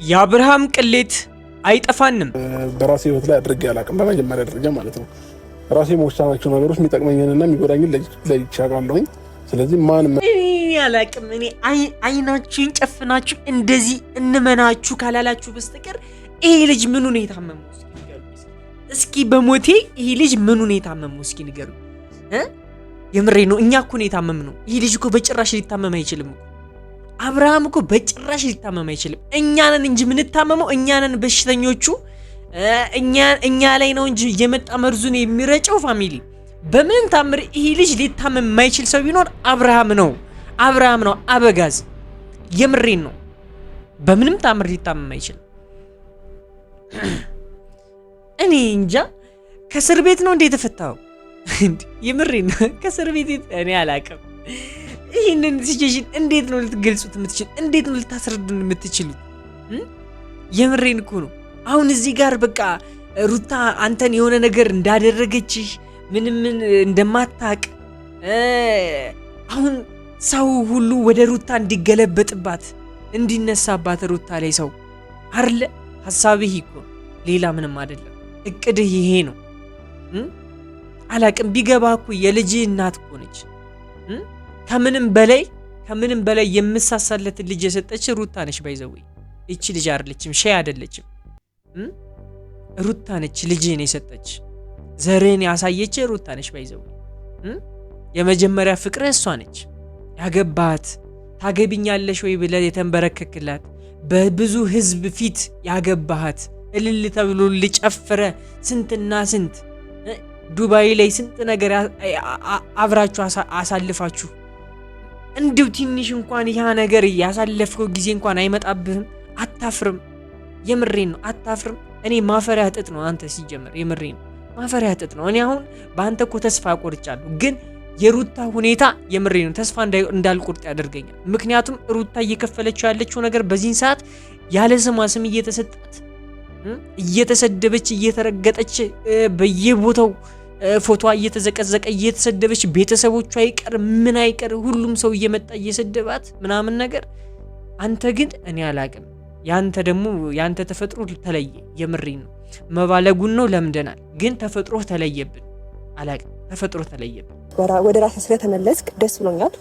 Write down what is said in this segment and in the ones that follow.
የአብርሃም ቅሌት አይጠፋንም። በራሴ ህይወት ላይ አድርጌ አላውቅም። በመጀመሪያ ደረጃ ማለት ነው ራሴ መወሰናቸው ነገሮች የሚጠቅመኝንና የሚጎዳኝን ለይቼ አውቃለሁኝ። ስለዚህ ማንም እኔ አላውቅም። እኔ አይናችሁን ጨፍናችሁ እንደዚህ እንመናችሁ ካላላችሁ በስተቀር ይሄ ልጅ ምኑ ነው የታመመው? እስኪ በሞቴ ይሄ ልጅ ምኑ ነው የታመመው? እስኪ ንገሩ። የምሬ ነው። እኛ እኮ ነው የታመምነው። ይሄ ልጅ እኮ በጭራሽ ሊታመም አይችልም። አብርሃም እኮ በጭራሽ ሊታመም አይችልም። እኛ ነን እንጂ የምንታመመው፣ እኛ ነን በሽተኞቹ። እኛ ላይ ነው እንጂ የመጣ መርዙን የሚረጨው። ፋሚሊ በምንም ታምር ይሄ ልጅ ሊታመም የማይችል ሰው ቢኖር አብርሃም ነው። አብርሃም ነው አበጋዝ። የምሬን ነው። በምንም ታምር ሊታመም አይችልም። እኔ እንጃ ከእስር ቤት ነው እንዴ የተፈታው? የምሬን ነው። ከእስር ቤት እኔ አላውቅም። ይህንን ሲቹዌሽን እንዴት ነው ልትገልጹት የምትችሉ? እንዴት ነው ልታስረዱን የምትችሉት? የምሬን እኮ ነው። አሁን እዚህ ጋር በቃ ሩታ አንተን የሆነ ነገር እንዳደረገችህ ምንም እንደማታቅ አሁን ሰው ሁሉ ወደ ሩታ እንዲገለበጥባት እንዲነሳባት ሩታ ላይ ሰው አይደለ? ሐሳብህ እኮ ሌላ ምንም አይደለም። እቅድህ ይሄ ነው። አላቅም ቢገባ እኮ የልጅህ እናት እኮ ነች። ከምንም በላይ የምሳሳለት ልጅ የሰጠች ሩታ ነች። ባይዘው እቺ ልጅ አይደለችም፣ ሸይ አይደለችም። ሩታ ነች ልጅህን የሰጠች፣ ዘርህን ያሳየች ሩታ ነች። ባይዘው የመጀመሪያ ፍቅር እሷ ነች። ያገባት ታገቢኛለሽ ወይ ብለህ የተንበረከክላት፣ በብዙ ህዝብ ፊት ያገባሃት፣ እልል ተብሎ ልጨፍረ ስንትና ስንት ዱባይ ላይ ስንት ነገር አብራችሁ አሳልፋችሁ እንዲሁ ትንሽ እንኳን ያ ነገር ያሳለፍከው ጊዜ እንኳን አይመጣብህም? አታፍርም? የምሬን ነው አታፍርም? እኔ ማፈሪያ ጥጥ ነው አንተ ሲጀመር። የምሬን ነው ማፈሪያ ጥጥ ነው። እኔ አሁን በአንተ እኮ ተስፋ ቆርጫለሁ፣ ግን የሩታ ሁኔታ የምሬን ነው ተስፋ እንዳልቆርጥ ያደርገኛል። ምክንያቱም ሩታ እየከፈለችው ያለችው ነገር በዚህን ሰዓት ያለ ስሟ ስም እየተሰጣት፣ እየተሰደበች፣ እየተረገጠች፣ በየቦታው ፎቶ እየተዘቀዘቀ እየተሰደበች፣ ቤተሰቦቿ አይቀር ምን አይቀር ሁሉም ሰው እየመጣ እየሰደባት ምናምን ነገር። አንተ ግን እኔ አላቅም። ያንተ ተፈጥሮ ተለየ። የምሬን ነው መባለጉን ነው ለምደናል፣ ግን ተፈጥሮ ተለየብን። አላቅም ተፈጥሮ ተለየብን። ወደ ራስህ ስለተመለስክ ደስ ብሎኛል።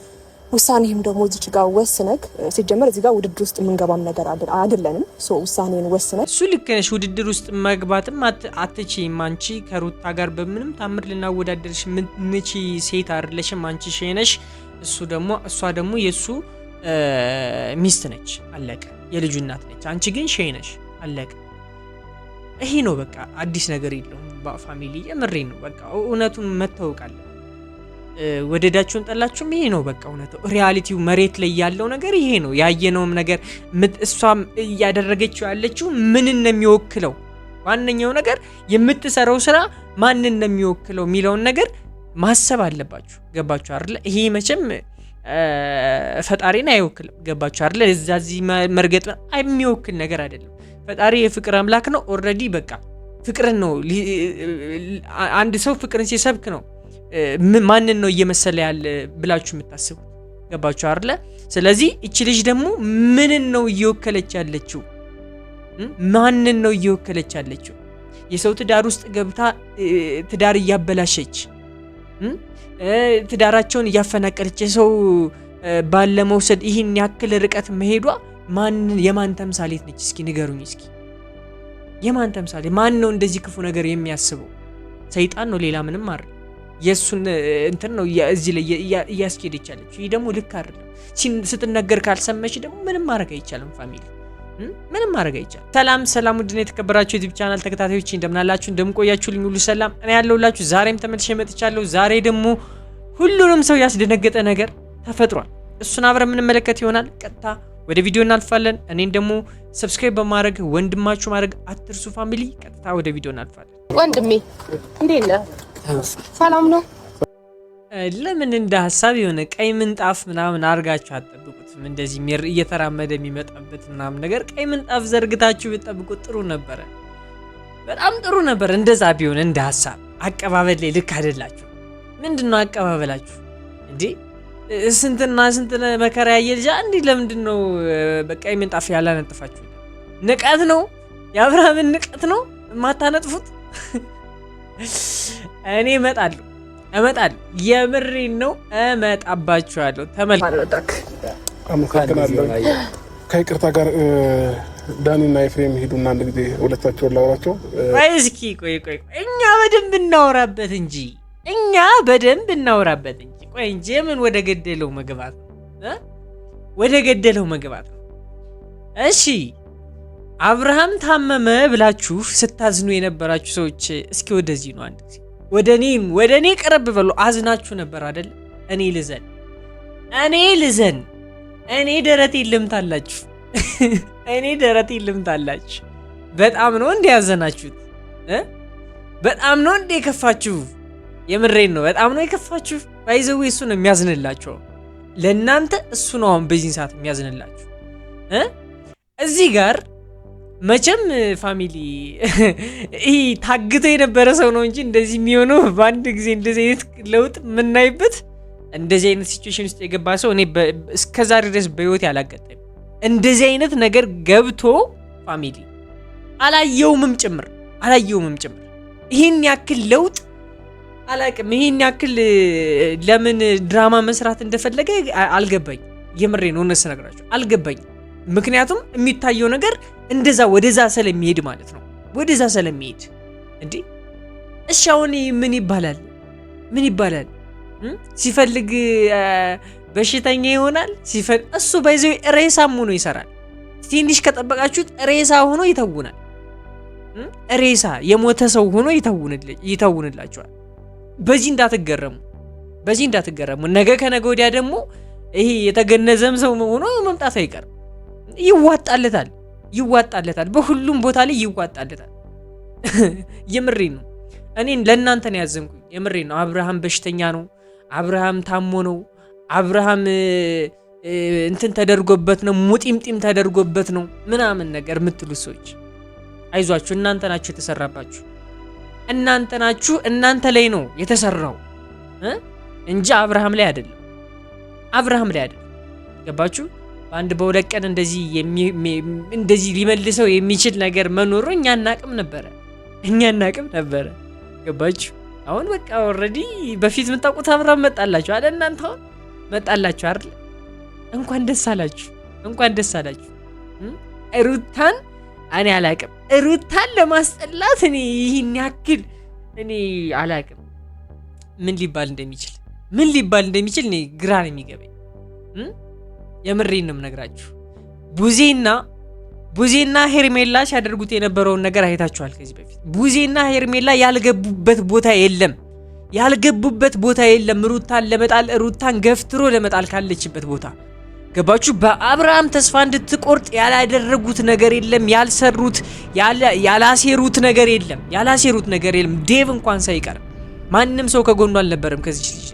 ውሳኔህም ደግሞ እዚች ጋር ወስነክ ሲጀመር እዚህ ጋር ውድድር ውስጥ የምንገባም ነገር አይደለንም። ውሳኔን ወስነክ እሱ ልክ ነሽ። ውድድር ውስጥ መግባትም አትችይም። አንቺ ከሩታ ጋር በምንም ታምር ልናወዳደርሽ ምንቺ ሴት አይደለሽም። አንቺ ሸነሽ፣ እሷ ደግሞ የሱ ሚስት ነች። አለቀ። የልጁ እናት ነች። አንቺ ግን ሸነሽ። አለቀ። ይሄ ነው በቃ። አዲስ ነገር የለውም በፋሚሊ። የምሬን ነው በቃ። እውነቱን መታወቅ አለ። ወደዳችሁን ጠላችሁም ይሄ ነው በቃ እውነታው። ሪያሊቲው መሬት ላይ ያለው ነገር ይሄ ነው። ያየነውም ነገር እሷም እያደረገችው ያለችው ምንን ነው የሚወክለው? ዋነኛው ነገር የምትሰራው ስራ ማንን ነው የሚወክለው የሚለውን ነገር ማሰብ አለባችሁ። ገባችሁ አይደለ? ይሄ መቼም ፈጣሪን አይወክልም። ገባችሁ አይደለ? እዛዚህ መርገጥ የሚወክል ነገር አይደለም። ፈጣሪ የፍቅር አምላክ ነው። ኦልሬዲ በቃ ፍቅርን ነው። አንድ ሰው ፍቅርን ሲሰብክ ነው ማንን ነው እየመሰለ ያለ ብላችሁ የምታስቡት? ገባችሁ አይደለ? ስለዚህ እቺ ልጅ ደግሞ ምንን ነው እየወከለች ያለችው? ማንን ነው እየወከለች ያለችው? የሰው ትዳር ውስጥ ገብታ ትዳር እያበላሸች፣ ትዳራቸውን እያፈናቀለች፣ የሰው ባለ መውሰድ ይህን ያክል ርቀት መሄዷ የማን ተምሳሌት ነች? እስኪ ንገሩኝ። እስኪ የማን ተምሳሌት? ማን ነው እንደዚህ ክፉ ነገር የሚያስበው? ሰይጣን ነው፣ ሌላ ምንም አይደል። የሱን እንትን ነው እዚህ ላይ እያስኬደች ያለች። ይሄ ደግሞ ልክ አይደለም። ስትነገር ካልሰመች ደግሞ ምንም ማድረግ አይቻልም። ፋሚሊ ምንም ማድረግ አይቻልም። ሰላም ውድና የተከበራችሁ የዩቲዩብ ቻናል ተከታታዮች እንደምናላችሁ እንደምቆያችሁልኝ ሁሉ ሰላም፣ እኔ ያለሁላችሁ ዛሬም ተመልሼ መጥቻለሁ። ዛሬ ደግሞ ሁሉንም ሰው ያስደነገጠ ነገር ተፈጥሯል። እሱን አብረን የምንመለከት ይሆናል። ቀጥታ ወደ ቪዲዮ እናልፋለን። እኔን ደግሞ ሰብስክራይብ በማድረግ ወንድማችሁ ማድረግ አትርሱ። ፋሚሊ ቀጥታ ወደ ቪዲዮ እናልፋለን። ወንድሜ እንዴት ነህ? ሰላም ነው። ለምን እንደ ሐሳብ የሆነ ቀይ ምንጣፍ ምናምን አርጋችሁ አትጠብቁትም? እንደዚህ እየተራመደ የሚመጣበት ምናምን ነገር ቀይ ምንጣፍ ዘርግታችሁ ብትጠብቁት ጥሩ ነበረ። በጣም ጥሩ ነበር። እንደዛ ቢሆን እንደ ሐሳብ አቀባበል ላይ ልክ አይደላችሁ። ምንድነው አቀባበላችሁ እንዴ? ስንትና ስንት መከራ ያየ ልጅ አንዴ ለምንድነው በቃ ምንጣፍ ያላነጥፋችሁ? ንቀት ነው፣ የአብርሃምን ንቀት ነው የማታነጥፉት። እኔ እመጣለሁ፣ የምሬን ነው እመጣባችኋለሁ። ተመልካቾች አመሰግናለሁ። ከይቅርታ ጋር ዳኒና ኤፍሬም ሄዱና አንድ ጊዜ ሁለታቸውን ላውራቸው። እስኪ ቆይ እኛ በደንብ እናወራበት እንጂ ቆይ እንጂ ምን ወደ ገደለው መግባት ነው? ወደ ገደለው መግባት ነው። እሺ አብርሃም ታመመ ብላችሁ ስታዝኑ የነበራችሁ ሰዎች እስኪ ወደዚህ ነው አንድ ጊዜ ወደ እኔ ቀረብ በሉ። አዝናችሁ ነበር አይደል? እኔ ልዘን እኔ ደረቴን ልምታላችሁ። በጣም ነው እንደ ያዘናችሁት? በጣም ነው እንደ የከፋችሁ? የምሬን ነው። በጣም ነው የከፋችሁ። ባይዘው እሱ ነው የሚያዝንላችሁ። ለእናንተ እሱ ነው አሁን በዚህ ሰዓት የሚያዝንላችሁ። እዚህ ጋር መቼም ፋሚሊ ይሄ ታግቶ የነበረ ሰው ነው እንጂ እንደዚህ የሚሆነው በአንድ ጊዜ እንደዚህ አይነት ለውጥ የምናይበት እንደዚህ አይነት ሲቹዌሽን ውስጥ የገባ ሰው እኔ እስከዛሬ ድረስ በህይወት ያላጋጠመኝ እንደዚህ አይነት ነገር ገብቶ ፋሚሊ አላየውምም ጭምር ይሄን ያክል ለውጥ አላቅም። ይሄን ያክል ለምን ድራማ መስራት እንደፈለገ አልገባኝ። የምሬን ነው ነግራችሁ አልገባኝ። ምክንያቱም የሚታየው ነገር እንደዛ ወደዛ ስለሚሄድ ማለት ነው። ወደዛ ስለሚሄድ እንዴ እሺ አሁን ምን ይባላል? ሲፈልግ በሽተኛ ይሆናል። እሱ ባይዘው ሬሳም ሆኖ ይሰራል። ትንሽ ከጠበቃችሁት ሬሳ ሆኖ ይተውናል። ሬሳ የሞተ ሰው ሆኖ ይተውንላችኋል። በዚህ እንዳትገረሙ። ነገ ከነገ ወዲያ ደግሞ ይሄ የተገነዘም ሰው ሆኖ መምጣት አይቀርም። ይዋጣለታል። በሁሉም ቦታ ላይ ይዋጣለታል። የምሬን ነው። እኔ ለእናንተ ነው ያዘንኩኝ። የምሬን ነው። አብርሃም በሽተኛ ነው። አብርሃም ታሞ ነው። አብርሃም እንትን ተደርጎበት ነው፣ ሙጢምጢም ተደርጎበት ነው ምናምን ነገር የምትሉት ሰዎች አይዟችሁ፣ እናንተ ናችሁ የተሰራባችሁ። እናንተ ላይ ነው የተሰራው እንጂ አብርሃም ላይ አይደለም። ገባችሁ? በአንድ በሁለት ቀን እንደዚህ ሊመልሰው የሚችል ነገር መኖሩ እኛ እናቅም ነበረ። ገባችሁ? አሁን በቃ ኦልሬዲ በፊት የምታውቁት አብርሃም መጣላችሁ አይደል? እናንተ አሁን መጣላችሁ አይደል? እንኳን ደስ አላችሁ። ሩታን እኔ አላቅም። ሩታን ለማስጠላት እኔ ይህን ያክል እኔ አላቅም ምን ሊባል እንደሚችል እኔ ግራ ነው የሚገባኝ። የምሬን ነው የምነግራችሁ። ቡዜና ሄርሜላ ሲያደርጉት የነበረውን ነገር አይታችኋል ከዚህ በፊት። ቡዜና ሄርሜላ ያልገቡበት ቦታ የለም። ሩታን ገፍትሮ ለመጣል ካለችበት ቦታ ገባችሁ? በአብርሃም ተስፋ እንድትቆርጥ ያላደረጉት ነገር የለም። ያላሴሩት ነገር የለም። ዴቭ እንኳን ሳይቀር ማንም ሰው ከጎኑ አልነበረም ከዚች ልጅ።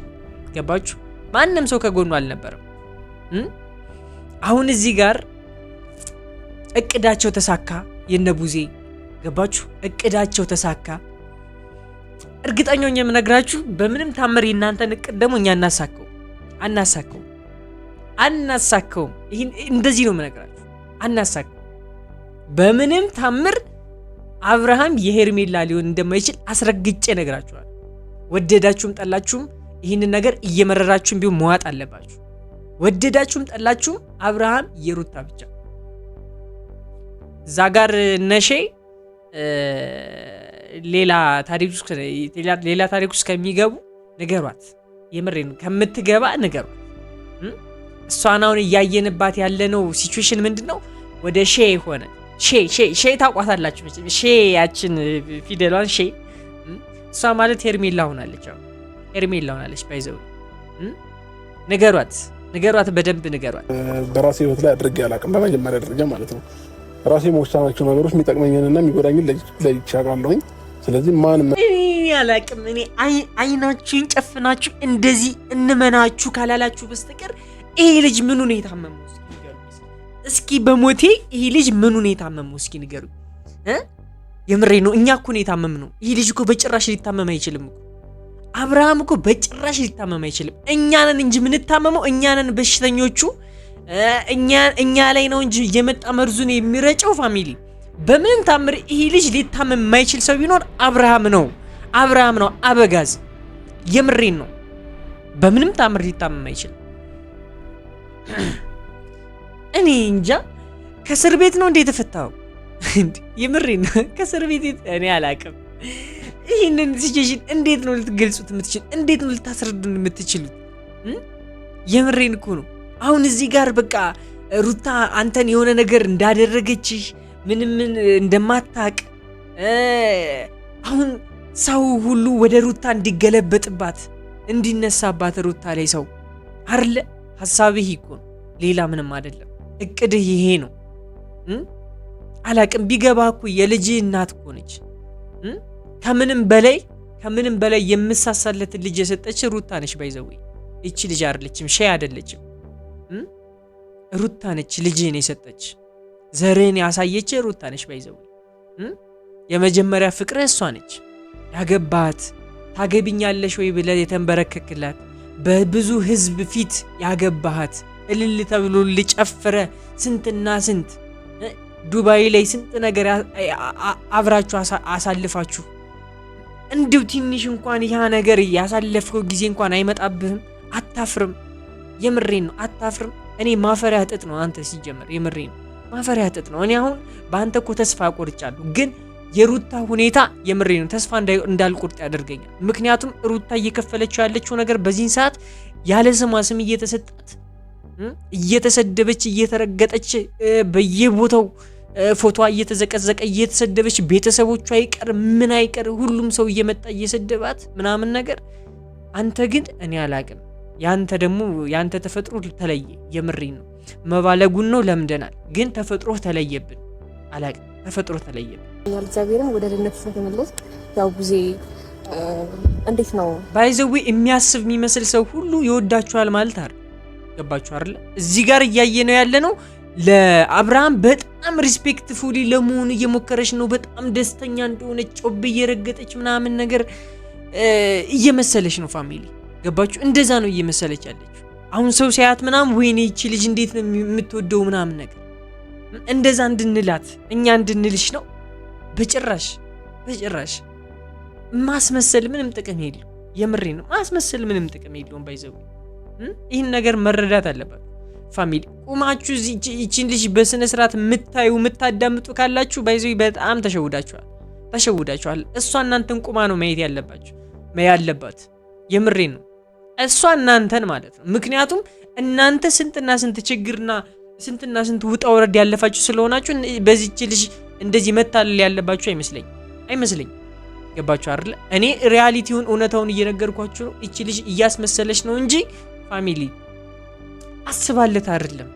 ገባችሁ? ማንም ሰው ከጎኑ አልነበረም። አሁን እዚህ ጋር እቅዳቸው ተሳካ። የነቡዜ ገባችሁ? እቅዳቸው ተሳካ። እርግጠኛው የምነግራችሁ በምንም ታምር የእናንተን እቅድ ደግሞ እኛ አናሳካውም። ይሄን እንደዚህ ነው የምነግራችሁ፣ አናሳካው። በምንም ታምር አብርሃም የሄርሜላ ሊሆን እንደማይችል አስረግጬ ነግራችኋል። ወደዳችሁም ጠላችሁም ይህንን ነገር እየመረራችሁም ቢሆን መዋጥ አለባችሁ። ወደዳችሁም ጠላችሁም አብርሃም የሩታ ብቻ። እዛ ጋር ነሼ ሌላ ታሪክ ውስጥ ከሚገቡ ንገሯት። የምሬን ከምትገባ ንገሯት። እሷን አሁን እያየንባት ያለነው ሲቹዌሽን ምንድነው? ወደ ሼ ሆነ። ሼ ታውቋታላችሁ መቼም። ሼ ያችን ፊደሏን ሼ እሷ ማለት ሄርሜላ ሆናለች። ባይዘው ንገሯት፣ በደንብ ንገሯት። በራሴ ህይወት ላይ አድርጌ አላውቅም፣ በመጀመሪያ ደረጃ ማለት ነው። ራሴ መወሰናቸው ነገሮች የሚጠቅመኝንና የሚጎዳኝን ለይቼ አውቃለሁኝ። ስለዚህ ማንም አላውቅም። እኔ አይናችሁን ጨፍናችሁ እንደዚህ እንመናችሁ ካላላችሁ በስተቀር ይሄ ልጅ ምኑ ነው የታመመው? እስኪ በሞቴ ይሄ ልጅ ምኑ ነው የታመመው? እስኪ ንገሩ። የምሬ ነው። እኛ እኮ ነው የታመምነው። ይሄ ልጅ እኮ በጭራሽ ሊታመም አይችልም እኮ። አብርሃም እኮ በጭራሽ ሊታመም አይችልም። እኛ ነን እንጂ የምንታመመው፣ እኛ ነን በሽተኞቹ። እኛ ላይ ነው እንጂ የመጣ መርዙን የሚረጨው ፋሚሊ በምንም ታምር ይሄ ልጅ ሊታመም የማይችል ሰው ቢኖር አብርሃም ነው አበጋዝ። የምሬን ነው። በምንም ታምር ሊታመም የማይችል እኔ እንጃ። ከእስር ቤት ነው እንዴ የተፈታው? የምሬን ነው። ከእስር ቤት እኔ አላቅም። ይህንን ሲቹዌሽን እንዴት ነው ልትገልጹት የምትችሉ? እንዴት ነው ልታስረዱን የምትችሉት? የምሬን እኮ ነው። አሁን እዚህ ጋር በቃ ሩታ አንተን የሆነ ነገር እንዳደረገችህ ምንም እንደማታቅ አሁን ሰው ሁሉ ወደ ሩታ እንዲገለበጥባት እንዲነሳባት ሩታ ላይ ሰው አይደለ? ሐሳብህ እኮ ነው፣ ሌላ ምንም አይደለም። እቅድህ ይሄ ነው። አላቅም። ቢገባ እኮ የልጅህ እናት እኮ ነች። ከምንም በላይ የምሳሳለትን ልጅ የሰጠች ሩታ ነች። ባይዘው እቺ ልጅ አይደለችም፣ ሸይ አይደለችም። ሩታ ነች ልጅህን የሰጠች፣ ዘርህን ያሳየች ሩታ ነች። ባይዘው የመጀመሪያ ፍቅርህ እሷ ነች። ያገባት ታገቢኛለሽ ወይ ብለህ የተንበረከክላት በብዙ ህዝብ ፊት ያገባሃት እልል ተብሎ ልጨፍረ ስንትና ስንት ዱባይ ላይ ስንት ነገር አብራችሁ አሳልፋችሁ እንዲሁ ትንሽ እንኳን ያ ነገር ያሳለፍከው ጊዜ እንኳን አይመጣብህም? አታፍርም? የምሬን ነው። አታፍርም? እኔ ማፈሪያ ጥጥ ነው አንተ። ሲጀመር የምሬን ነው፣ ማፈሪያ ጥጥ ነው። እኔ አሁን በአንተ እኮ ተስፋ ቆርጫለሁ፣ ግን የሩታ ሁኔታ የምሬን ነው ተስፋ እንዳልቆርጥ ያደርገኛል። ምክንያቱም ሩታ እየከፈለችው ያለችው ነገር በዚህን ሰዓት ያለ ስሟ ስም እየተሰጣት እየተሰደበች እየተረገጠች በየቦታው ፎቶ እየተዘቀዘቀ እየተሰደበች ቤተሰቦቿ አይቀር ምን አይቀር ሁሉም ሰው እየመጣ እየሰደባት ምናምን ነገር። አንተ ግን እኔ አላቅም። ያንተ ተፈጥሮ ተለየ። የምሬን ነው። መባለጉን ነው ለምደናል፣ ግን ተፈጥሮ ተለየብን። አላቅም፣ ተፈጥሮ ተለየብን። እግዚአብሔርን ወደ ልነት ስለተመለስ ያው ጊዜ እንዴት ነው ባይዘው የሚያስብ የሚመስል ሰው ሁሉ ይወዳችኋል ማለት አይደል? ገባችሁ አይደል? እዚህ ጋር እያየ ነው ያለ ነው። ለአብርሃም በጣም ሪስፔክትፉሊ ለመሆን እየሞከረች ነው። በጣም ደስተኛ እንደሆነች ጮብ እየረገጠች ምናምን ነገር እየመሰለች ነው። ፋሚሊ ገባችሁ? እንደዛ ነው እየመሰለች ያለችው። አሁን ሰው ሲያያት ምናምን ወይኔ ይቺ ልጅ እንዴት ነው የምትወደው ምናምን ነገር እንደዛ እንድንላት እኛ እንድንልሽ ነው። በጭራሽ ማስመሰል ምንም ጥቅም የለውም። የምሬ ነው። ማስመሰል ምንም ጥቅም የለውም። ባይዘው ይህን ነገር መረዳት አለባት ፋሚሊ። ቁማችሁ ይቺን ልጅ በስነ ስርዓት የምታዳምጡ ካላችሁ ባይዘው በጣም ተሸውዳችኋል። እሷ እናንተን ቁማ ነው ማየት ያለባት። የምሬ ነው። እሷ እናንተን ማለት ነው። ምክንያቱም እናንተ ስንትና ስንት ችግርና ስንትና ስንት ውጣ ወረድ ያለፋችሁ ስለሆናችሁ በዚህች ልጅ እንደዚህ መታለል ያለባችሁ አይመስለኝ። ገባችሁ አይደል? እኔ ሪያሊቲውን እውነታውን እየነገርኳችሁ ነው። እቺ ልጅ እያስመሰለች ነው እንጂ ፋሚሊ አስባለት አይደለም።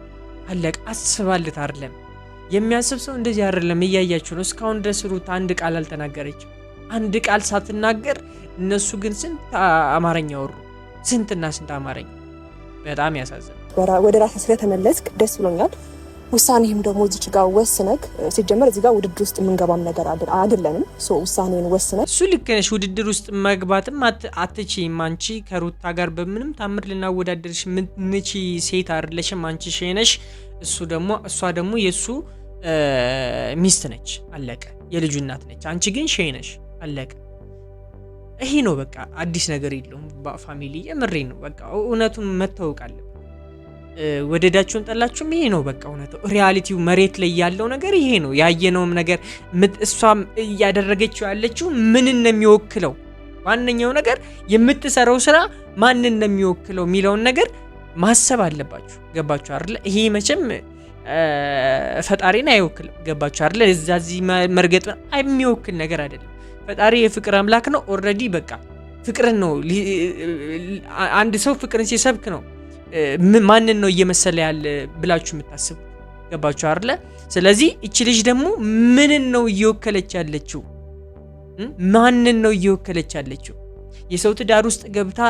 አለቅ አስባለት አይደለም። የሚያስብ ሰው እንደዚህ አይደለም። እያያችሁ ነው። እስካሁን ድረስ ሩት አንድ ቃል አልተናገረችም። አንድ ቃል ሳትናገር እነሱ ግን ስንት አማርኛ ወሩ፣ ስንትና ስንት አማርኛ። በጣም ያሳዝናል። ወደ ራስህ ስለተመለስክ ደስ ብሎኛል። ውሳኔህም ደግሞ እዚች ጋር ወስነክ ሲጀመር እዚህ ጋር ውድድር ውስጥ የምንገባም ነገር አይደለንም። ውሳኔን ወስነክ እሱ ልክ ነሽ። ውድድር ውስጥ መግባትም አትችይም። አንቺ ከሩታ ጋር በምንም ታምር ልናወዳደርሽ ምንቺ ሴት አይደለሽም። አንቺ ሸነሽ፣ እሷ ደግሞ የሱ ሚስት ነች። አለቀ። የልጁ እናት ነች። አንቺ ግን ሸነሽ። አለቀ። ይሄ ነው በቃ። አዲስ ነገር የለውም ፋሚሊ። የምሬ ነው። በቃ እውነቱን መታወቅ አለ። ወደዳችሁን ጠላችሁም ይሄ ነው በቃ እውነታው። ሪያሊቲው መሬት ላይ ያለው ነገር ይሄ ነው። ያየነውም ነገር እሷም እያደረገችው ያለችው ምንን ነው የሚወክለው? ዋነኛው ነገር የምትሰራው ስራ ማንን ነው የሚወክለው የሚለውን ነገር ማሰብ አለባችሁ። ገባችሁ አይደል? ይሄ መቼም ፈጣሪን አይወክልም። ገባችሁ አይደል? እዛዚህ መርገጥ የሚወክል ነገር አይደለም። ፈጣሪ የፍቅር አምላክ ነው። ኦልሬዲ በቃ ፍቅርን ነው። አንድ ሰው ፍቅርን ሲሰብክ ነው ማንን ነው እየመሰለ ያለ ብላችሁ የምታስቡ። ገባችሁ አይደለ? ስለዚህ እቺ ልጅ ደግሞ ምንን ነው እየወከለች ያለችው? ማንን ነው እየወከለች ያለችው? የሰው ትዳር ውስጥ ገብታ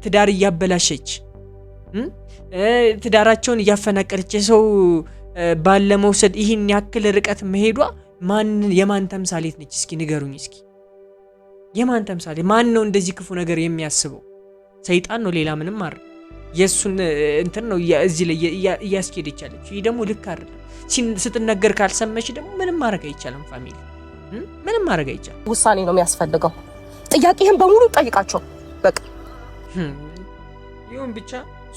ትዳር እያበላሸች ትዳራቸውን እያፈናቀለች የሰው ባለ መውሰድ ይህን ያክል ርቀት መሄዷ የማን ተምሳሌት ነች? እስኪ ንገሩኝ። እስኪ የማን ተምሳሌት? ማን ነው እንደዚህ ክፉ ነገር የሚያስበው? ሰይጣን ነው፣ ሌላ ምንም አይደል። የሱን እንትን ነው እዚህ ላይ እያስኬደች ያለች። ይሄ ደግሞ ልክ አይደለም። ስትነገር ካልሰመች ደግሞ ምንም ማድረግ አይቻልም። ፋሚሊ ምንም ማድረግ አይቻልም። ውሳኔ ነው የሚያስፈልገው። ጥያቄህን በሙሉ ጠይቃቸው በቃ ይሁን ብቻ።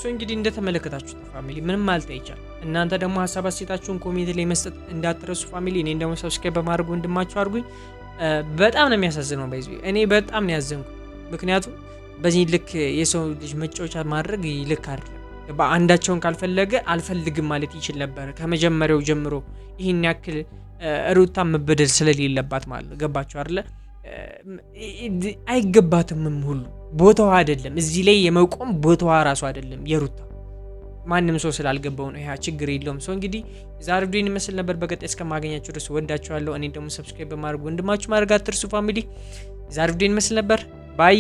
እንግዲህ እንደተመለከታችሁት ፋሚሊ ምንም ማለት አይቻልም። እናንተ ደግሞ ሀሳብ አስተያየታችሁን ኮሜንት ላይ መስጠት እንዳትረሱ ፋሚሊ። እኔን ደግሞ ሰብስክራይብ በማድረግ ወንድማችሁ አድርጉኝ። በጣም ነው የሚያሳዝነው። ባይዙ እኔ በጣም ነው ያዘንኩ። ምክንያቱም በዚህ ልክ የሰው ልጅ መጫወቻ ማድረግ ልክ አይደለም። አንዳቸውን ካልፈለገ አልፈልግም ማለት ይችል ነበር ከመጀመሪያው ጀምሮ። ይህን ያክል ሩታ መበደል ስለሌለባት ማለት ነው። ገባችሁ አይደለ? አይገባትምም ሁሉ ቦታዋ አይደለም። እዚህ ላይ የመቆም ቦታዋ ራሱ አይደለም የሩታ። ማንም ሰው ስላልገባው ነው። ያ ችግር የለውም። እንግዲህ ዛሬ ቪዲዮ ይመስል ነበር። በቀጣይ እስከማገኛችሁ ድረስ ወዳችኋለሁ። እኔ ደግሞ ሰብስክራይብ በማድረግ ወንድማችሁ ማድረግ አትርሱ ፋሚሊ። ዛሬ ቪዲዮ ይመስል ነበር። ባይ